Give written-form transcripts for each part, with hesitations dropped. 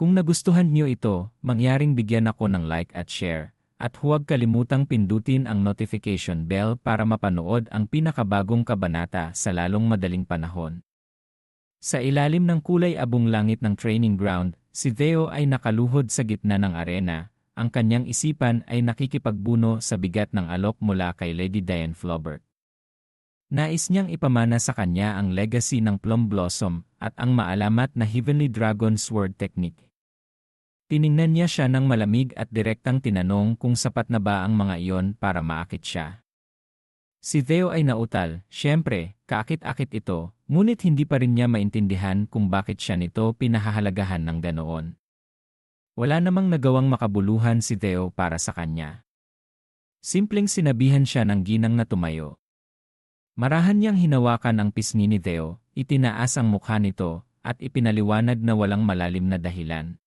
Kung nagustuhan niyo ito, mangyaring bigyan ako ng like at share. At huwag kalimutang pindutin ang notification bell para mapanood ang pinakabagong kabanata sa lalong madaling panahon. Sa ilalim ng kulay abong langit ng training ground, si Theo ay nakaluhod sa gitna ng arena. Ang kanyang isipan ay nakikipagbuno sa bigat ng alok mula kay Lady Diane Flaubert. Nais niyang ipamana sa kanya ang legacy ng Plum Blossom at ang maalamat na Heavenly Dragon Sword Technique. Tiningnan niya siya ng malamig at direktang tinanong kung sapat na ba ang mga iyon para maakit siya. Si Theo ay nautal, siyempre, kaakit-akit ito, ngunit hindi pa rin niya maintindihan kung bakit siya nito pinahahalagahan ng ganoon. Wala namang nagawang makabuluhan si Theo para sa kanya. Simpleng sinabihan siya ng ginang na tumayo. Marahan niyang hinawakan ang pisngi ni Theo, itinaas ang mukha nito, at ipinaliwanag na walang malalim na dahilan.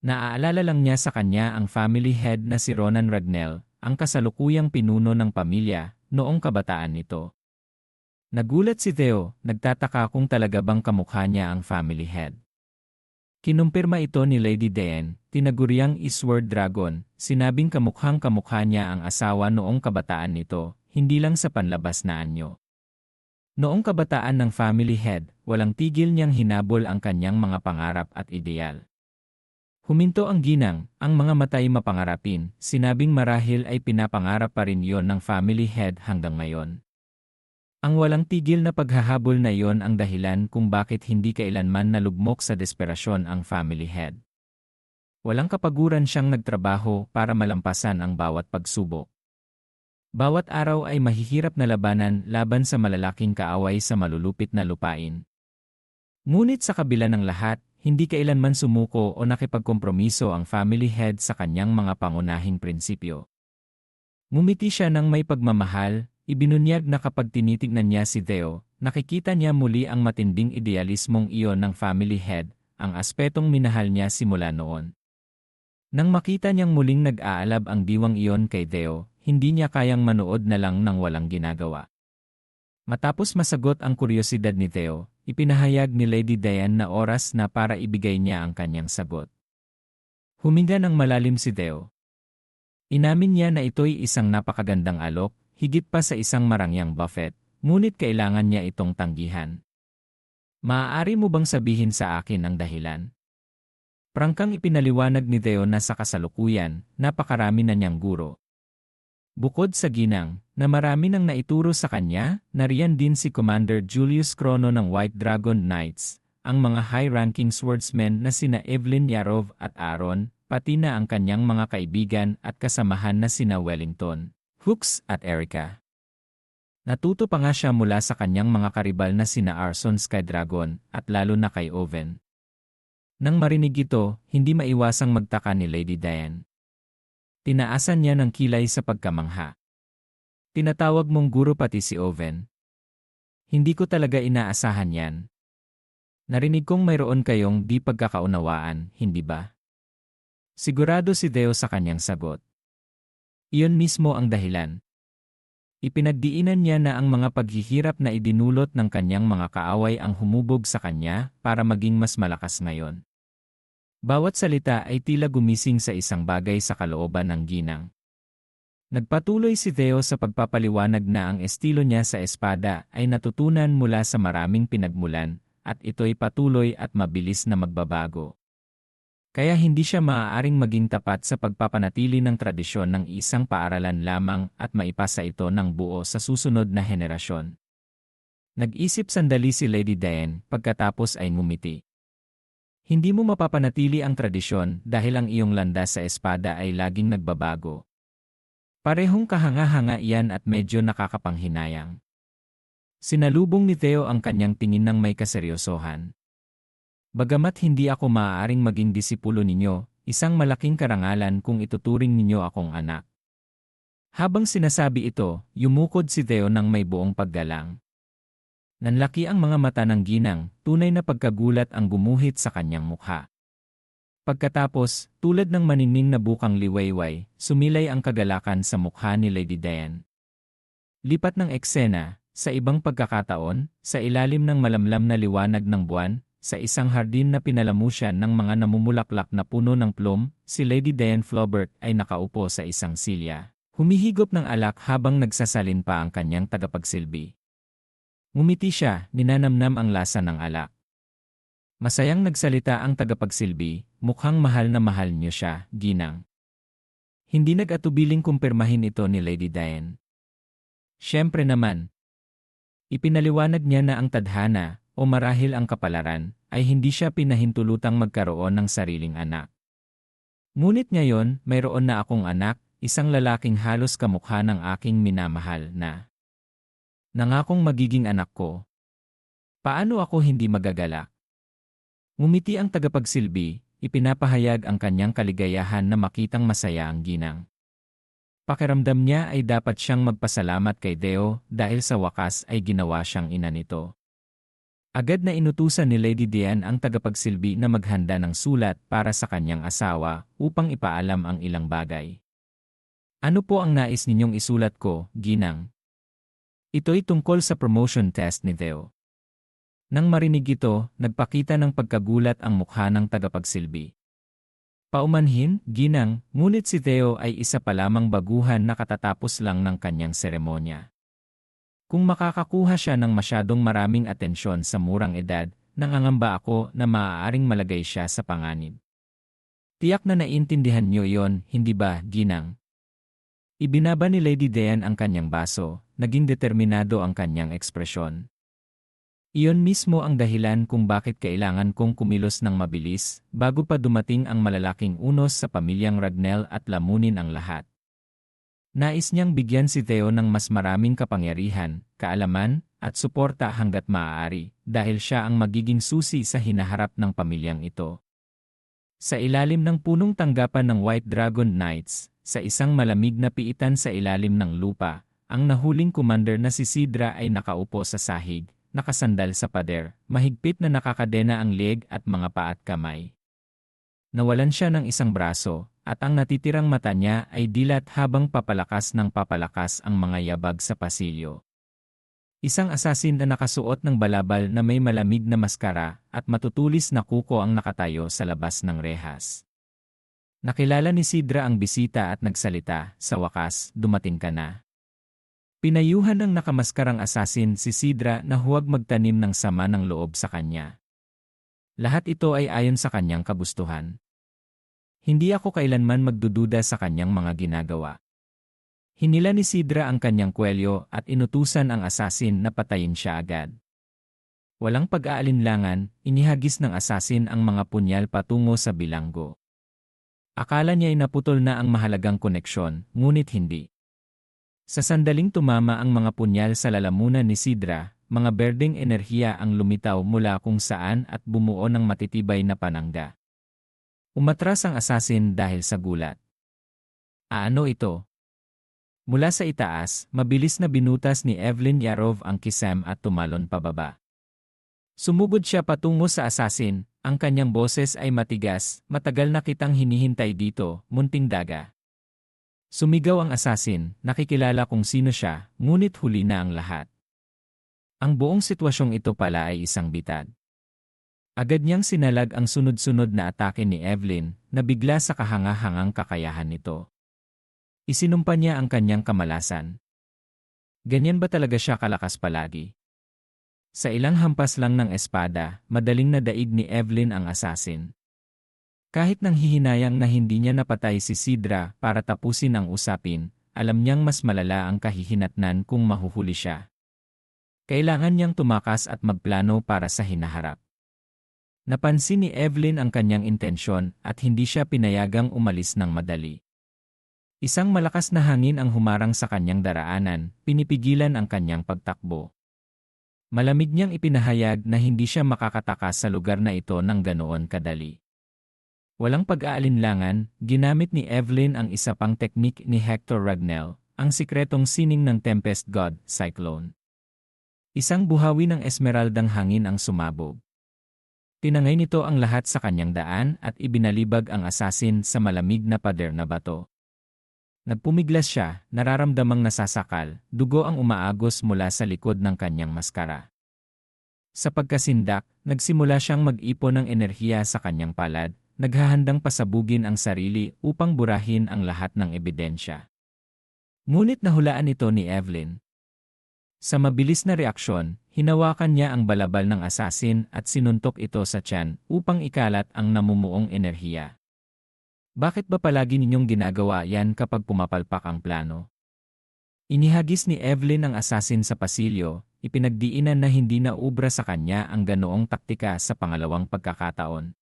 Naaalala lang niya sa kanya ang family head na si Ronan Ragnell, ang kasalukuyang pinuno ng pamilya, noong kabataan nito. Nagulat si Theo, nagtataka kung talaga bang kamukha niya ang family head. Kinumpirma ito ni Lady Diane, tinaguriang Sword Dragon, sinabing kamukhang-kamukha niya ang asawa noong kabataan nito, hindi lang sa panlabas na anyo. Noong kabataan ng family head, walang tigil niyang hinabol ang kanyang mga pangarap at ideal. Huminto ang ginang, ang mga matay mapangarapin, sinabing marahil ay pinapangarap pa rin yon ng family head hanggang ngayon. Ang walang tigil na paghahabol na iyon ang dahilan kung bakit hindi kailanman nalugmok sa desperasyon ang family head. Walang kapaguran siyang nagtrabaho para malampasan ang bawat pagsubok. Bawat araw ay mahihirap na laban sa malalaking kaaway sa malulupit na lupain. Ngunit sa kabila ng lahat, hindi kailanman sumuko o nakipagkompromiso ang family head sa kanyang mga pangunahing prinsipyo. Ngumiti siya ng may pagmamahal, ibinunyag na kapag tinitignan niya si Theo, nakikita niya muli ang matinding idealismong iyon ng family head, ang aspetong minahal niya simula noon. Nang makita niyang muling nag-aalab ang diwang iyon kay Theo, hindi niya kayang manood na lang ng walang ginagawa. Matapos masagot ang kuryosidad ni Theo, ipinahayag ni Lady Diane na oras na para ibigay niya ang kanyang sagot. Huminga ng malalim si Theo. Inamin niya na ito'y isang napakagandang alok, higit pa sa isang marangyang buffet, ngunit kailangan niya itong tanggihan. Maaari mo bang sabihin sa akin ang dahilan? Prangkang ipinaliwanag ni Theo na sa kasalukuyan, napakarami na niyang guro. Bukod sa ginang, na marami nang naituro sa kanya, nariyan din si Commander Julius Chrono ng White Dragon Knights, ang mga high-ranking swordsmen na sina Evelyn Yarov at Aaron, pati na ang kanyang mga kaibigan at kasamahan na sina Wellington, Hooks at Erica. Natuto pa nga siya mula sa kanyang mga karibal na sina Arson Skydragon at lalo na kay Oven. Nang marinig ito, hindi maiwasang magtaka ni Lady Diane. Tinaasan niya ng kilay sa pagkamangha. Tinatawag mong guro pati si Oven. Hindi ko talaga inaasahan yan. Narinig kong mayroon kayong di pagkakaunawaan, hindi ba? Sigurado si Theo sa kanyang sagot. Iyon mismo ang dahilan. Ipinagdiinan niya na ang mga paghihirap na idinulot ng kanyang mga kaaway ang humubog sa kanya para maging mas malakas ngayon. Bawat salita ay tila gumising sa isang bagay sa kalooban ng ginang. Nagpatuloy si Theo sa pagpapaliwanag na ang estilo niya sa espada ay natutunan mula sa maraming pinagmulan, at ito'y patuloy at mabilis na magbabago. Kaya hindi siya maaaring maging tapat sa pagpapanatili ng tradisyon ng isang paaralan lamang at maipasa ito ng buo sa susunod na henerasyon. Nag-isip sandali si Lady Diane, pagkatapos ay ngumiti. Hindi mo mapapanatili ang tradisyon dahil ang iyong landas sa espada ay laging nagbabago. Parehong kahanga-hanga iyan at medyo nakakapanghinayang. Sinalubong ni Theo ang kanyang tingin ng may kaseryosohan. Bagamat hindi ako maaaring maging disipulo ninyo, isang malaking karangalan kung ituturing ninyo akong anak. Habang sinasabi ito, yumukod si Theo ng may buong paggalang. Nanlaki ang mga mata ng ginang, tunay na pagkagulat ang gumuhit sa kanyang mukha. Pagkatapos, tulad ng manining na bukang liwayway, sumilay ang kagalakan sa mukha ni Lady Diane. Lipat ng eksena, sa ibang pagkakataon, sa ilalim ng malamlam na liwanag ng buwan, sa isang hardin na pinalamusyan ng mga namumulaklak na puno ng plum, si Lady Diane Flaubert ay nakaupo sa isang silya. Humihigop ng alak habang nagsasalin pa ang kanyang tagapagsilbi. Ngumiti siya, ninanamnam ang lasa ng alak. Masayang nagsalita ang tagapagsilbi, mukhang mahal na mahal niyo siya, ginang. Hindi nag-atubiling kumpirmahin ito ni Lady Diane. Siyempre naman. Ipinaliwanag niya na ang tadhana, o marahil ang kapalaran, ay hindi siya pinahintulutang magkaroon ng sariling anak. Ngunit ngayon, mayroon na akong anak, isang lalaking halos kamukha ng aking minamahal na nangakong magiging anak ko. Paano ako hindi magagalak? Ngumiti ang tagapagsilbi, ipinapahayag ang kanyang kaligayahan na makitang masaya ang ginang. Pakiramdam niya ay dapat siyang magpasalamat kay Deo dahil sa wakas ay ginawa siyang ina nito. Agad na inutusan ni Lady Diane ang tagapagsilbi na maghanda ng sulat para sa kanyang asawa upang ipaalam ang ilang bagay. Ano po ang nais ninyong isulat ko, ginang? Ito'y tungkol sa promotion test ni Deo. Nang marinig ito, nagpakita ng pagkagulat ang mukha ng tagapagsilbi. Paumanhin, ginang, ngunit si Theo ay isa pa lamang baguhan na katatapos lang ng kanyang seremonya. Kung makakakuha siya ng masyadong maraming atensyon sa murang edad, nangangamba ako na maaaring malagay siya sa panganib. Tiyak na naiintindihan niyo yon, hindi ba, ginang? Ibinaba ni Lady Diane ang kanyang baso, naging determinado ang kanyang ekspresyon. Iyon mismo ang dahilan kung bakit kailangan kong kumilos ng mabilis, bago pa dumating ang malalaking unos sa pamilyang Ragnell at lamunin ang lahat. Nais niyang bigyan si Theo ng mas maraming kapangyarihan, kaalaman, at suporta hanggat maaari, dahil siya ang magiging susi sa hinaharap ng pamilyang ito. Sa ilalim ng punong tanggapan ng White Dragon Knights, sa isang malamig na piitan sa ilalim ng lupa, ang nahuling commander na si Sidra ay nakaupo sa sahig, nakasandal sa pader, mahigpit na nakakadena ang leg at mga paa at kamay. Nawalan siya ng isang braso, at ang natitirang mata niya ay dilat habang papalakas ng papalakas ang mga yabag sa pasilyo. Isang asasin na nakasuot ng balabal na may malamig na maskara at matutulis na kuko ang nakatayo sa labas ng rehas. Nakilala ni Sidra ang bisita at nagsalita, "Sa wakas, dumating ka na." Pinayuhan ng nakamaskarang asasin si Sidra na huwag magtanim ng sama ng loob sa kanya. Lahat ito ay ayon sa kanyang kagustuhan. Hindi ako kailanman magdududa sa kanyang mga ginagawa. Hinila ni Sidra ang kanyang kwelyo at inutusan ang asasin na patayin siya agad. Walang pag-aalinlangan, inihagis ng asasin ang mga punyal patungo sa bilanggo. Akala niya ay naputol na ang mahalagang koneksyon, ngunit hindi. Sa sandaling tumama ang mga punyal sa lalamunan ni Sidra, mga berdeng enerhiya ang lumitaw mula kung saan at bumuo ng matitibay na panangga. Umatras ang asasin dahil sa gulat. Ano ito? Mula sa itaas, mabilis na binutas ni Evelyn Yarov ang kisam at tumalon pababa. Sumugod siya patungo sa asasin, ang kanyang boses ay matigas, "Matagal na kitang hinihintay dito, munting daga." Sumigaw ang asasin, nakikilala kung sino siya, ngunit huli na ang lahat. Ang buong sitwasyong ito pala ay isang bitad. Agad niyang sinalag ang sunod-sunod na atake ni Evelyn, na bigla sa kahanga-hangang kakayahan nito. Isinumpa niya ang kanyang kamalasan. Ganyan ba talaga siya kalakas palagi? Sa ilang hampas lang ng espada, madaling nadaig ni Evelyn ang asasin. Kahit nang hihinayang na hindi niya napatay si Sidra para tapusin ang usapin, alam niyang mas malala ang kahihinatnan kung mahuhuli siya. Kailangan niyang tumakas at magplano para sa hinaharap. Napansin ni Evelyn ang kanyang intensyon at hindi siya pinayagang umalis ng madali. Isang malakas na hangin ang humarang sa kanyang daraanan, pinipigilan ang kanyang pagtakbo. Malamig niyang ipinahayag na hindi siya makakatakas sa lugar na ito ng ganoon kadali. Walang pag-aalinlangan, ginamit ni Evelyn ang isa pang teknik ni Hector Ragnell, ang sikretong sining ng Tempest God, Cyclone. Isang buhawi ng esmeraldang hangin ang sumabog. Tinangay nito ang lahat sa kanyang daan at ibinalibag ang asasin sa malamig na pader na bato. Nagpumiglas siya, nararamdamang nasasakal, dugo ang umaagos mula sa likod ng kanyang maskara. Sa pagkasindak, nagsimula siyang mag-ipon ng enerhiya sa kanyang palad, naghahandang pasabugin ang sarili upang burahin ang lahat ng ebidensya. Ngunit nahulaan ito ni Evelyn. Sa mabilis na reaksyon, hinawakan niya ang balabal ng asasin at sinuntok ito sa tiyan upang ikalat ang namumuong enerhiya. Bakit ba palagi ninyong ginagawa yan kapag pumapalpak ang plano? Inihagis ni Evelyn ang asasin sa pasilyo, ipinagdiinan na hindi na ubra sa kanya ang ganoong taktika sa pangalawang pagkakataon.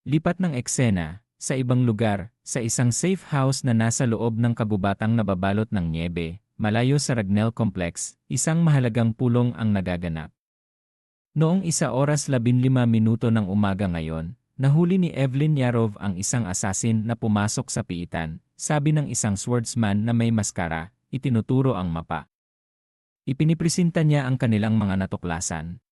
Lipat ng eksena, sa ibang lugar, sa isang safe house na nasa loob ng kagubatang nababalot ng nyebe, malayo sa Ragnell Complex, isang mahalagang pulong ang nagaganap. Noong 1:15 ng umaga ngayon, nahuli ni Evelyn Yarov ang isang asasin na pumasok sa piitan, sabi ng isang swordsman na may maskara, itinuturo ang mapa. Ipinipresenta niya ang kanilang mga natuklasan.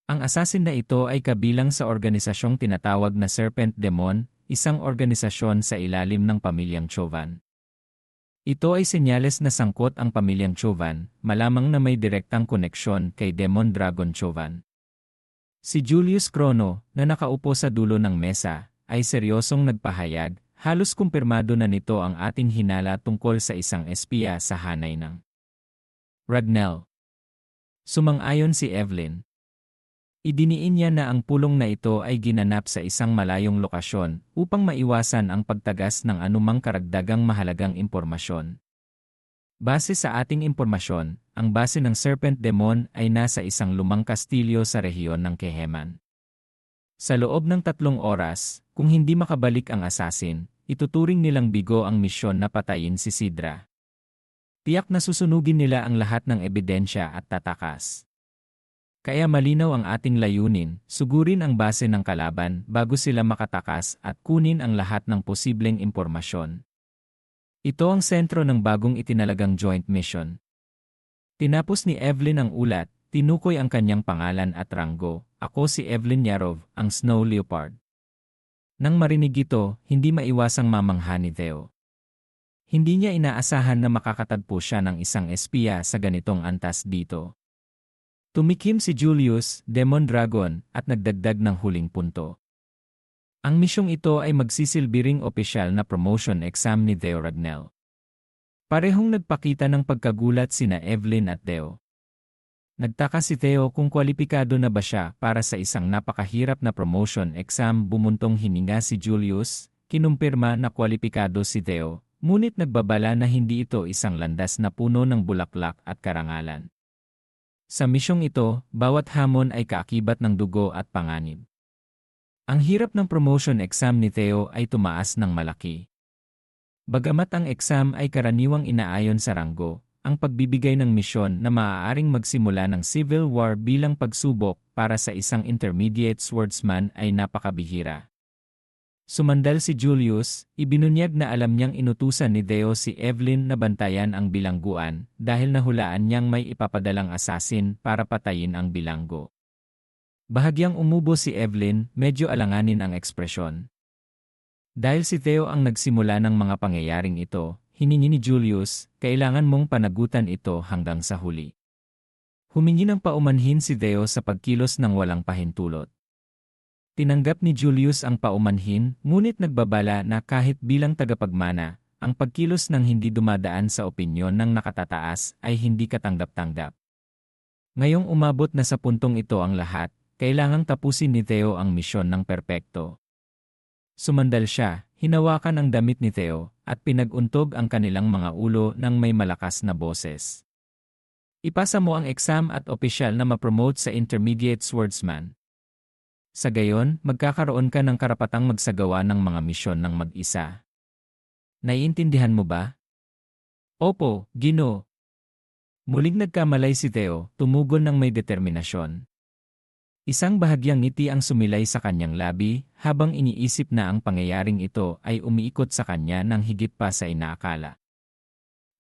Ang asasin na ito ay kabilang sa organisasyong tinatawag na Serpent Demon, isang organisasyon sa ilalim ng pamilyang Chauvin. Ito ay senyales na sangkot ang pamilyang Chauvin, malamang na may direktang koneksyon kay Demon Dragon Chauvin. Si Julius Chrono, na nakaupo sa dulo ng mesa, ay seryosong nagpahayag, halos kumpirmado na nito ang ating hinala tungkol sa isang espiya sa hanay ng Ragnell. Sumang-ayon si Evelyn. Idiniin niya na ang pulong na ito ay ginanap sa isang malayong lokasyon upang maiwasan ang pagtagas ng anumang karagdagang mahalagang impormasyon. Base sa ating impormasyon, ang base ng Serpent Demon ay nasa isang lumang kastilyo sa rehiyon ng Keheman. Sa loob ng 3 oras, kung hindi makabalik ang asasin, ituturing nilang bigo ang misyon na patayin si Sidra. Tiyak na susunugin nila ang lahat ng ebidensya at tatakas. Kaya malinaw ang ating layunin, sugurin ang base ng kalaban bago sila makatakas at kunin ang lahat ng posibleng impormasyon. Ito ang sentro ng bagong itinalagang joint mission. Tinapos ni Evelyn ang ulat, tinukoy ang kanyang pangalan at ranggo, ako si Evelyn Yarov, ang Snow Leopard. Nang marinig ito, hindi maiwasang mamangha ni Theo. Hindi niya inaasahan na makakatagpo siya ng isang espiya sa ganitong antas dito. Tumikim si Julius, Demon Dragon, at nagdagdag ng huling punto. Ang misyong ito ay magsisilbi ring opisyal na promotion exam ni Theo Ragnell. Parehong nagpakita ng pagkagulat sina Evelyn at Theo. Nagtaka si Theo kung kwalipikado na ba siya para sa isang napakahirap na promotion exam. Bumuntong hininga si Julius, kinumpirma na kwalipikado si Theo, ngunit nagbabala na hindi ito isang landas na puno ng bulaklak at karangalan. Sa misyong ito, bawat hamon ay kaakibat ng dugo at panganib. Ang hirap ng promotion exam ni Theo ay tumaas ng malaki. Bagamat ang exam ay karaniwang inaayon sa ranggo, ang pagbibigay ng misyon na maaaring magsimula ng civil war bilang pagsubok para sa isang intermediate swordsman ay napakabihira. Sumandal si Julius, ibinunyag na alam niyang inutusan ni Theo si Evelyn na bantayan ang bilangguan dahil nahulaan niyang may ipapadalang asasin para patayin ang bilanggo. Bahagyang umubo si Evelyn, medyo alanganin ang ekspresyon. Dahil si Theo ang nagsimula ng mga pangyayaring ito, hiningi ni Julius, kailangan mong panagutan ito hanggang sa huli. Humingi ng paumanhin si Theo sa pagkilos ng walang pahintulot. Tinanggap ni Julius ang paumanhin, ngunit nagbabala na kahit bilang tagapagmana, ang pagkilos ng hindi dumadaan sa opinyon ng nakatataas ay hindi katanggap-tanggap. Ngayong umabot na sa puntong ito ang lahat, kailangang tapusin ni Theo ang misyon ng perpekto. Sumandal siya, hinawakan ang damit ni Theo, at pinag-untog ang kanilang mga ulo ng may malakas na boses. Ipasa mo ang exam at opisyal na ma-promote sa intermediate swordsman. Sa gayon, magkakaroon ka ng karapatang magsagawa ng mga misyon ng mag-isa. Naiintindihan mo ba? Opo, Ginoo. Muling nagkamalay si Theo, tumugon ng may determinasyon. Isang bahagyang ngiti ang sumilay sa kanyang labi, habang iniisip na ang pangyayaring ito ay umiikot sa kanya ng higit pa sa inaakala.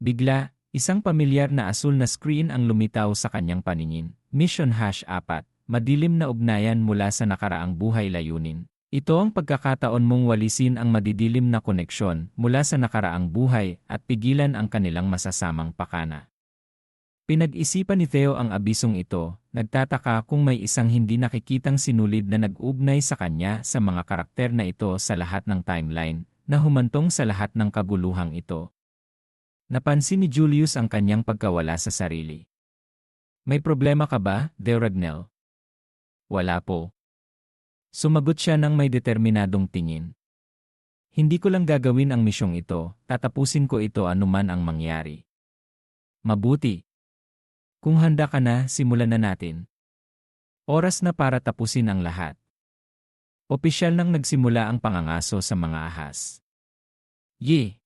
Bigla, isang pamilyar na asul na screen ang lumitaw sa kanyang paningin, Mission #4. Madilim na ugnayan mula sa nakaraang buhay layunin. Ito ang pagkakataon mong walisin ang madidilim na koneksyon mula sa nakaraang buhay at pigilan ang kanilang masasamang pakana. Pinag-isipan ni Theo ang abisong ito, nagtataka kung may isang hindi nakikitang sinulid na nag-ugnay sa kanya sa mga karakter na ito sa lahat ng timeline, na humantong sa lahat ng kaguluhang ito. Napansin ni Julius ang kanyang pagkawala sa sarili. May problema ka ba, Theo Ragnell? Wala po. Sumagot siya ng may determinadong tingin. Hindi ko lang gagawin ang misyong ito, tatapusin ko ito anuman ang mangyari. Mabuti. Kung handa ka na, simulan na natin. Oras na para tapusin ang lahat. Opisyal nang nagsimula ang pangangaso sa mga ahas. Ye!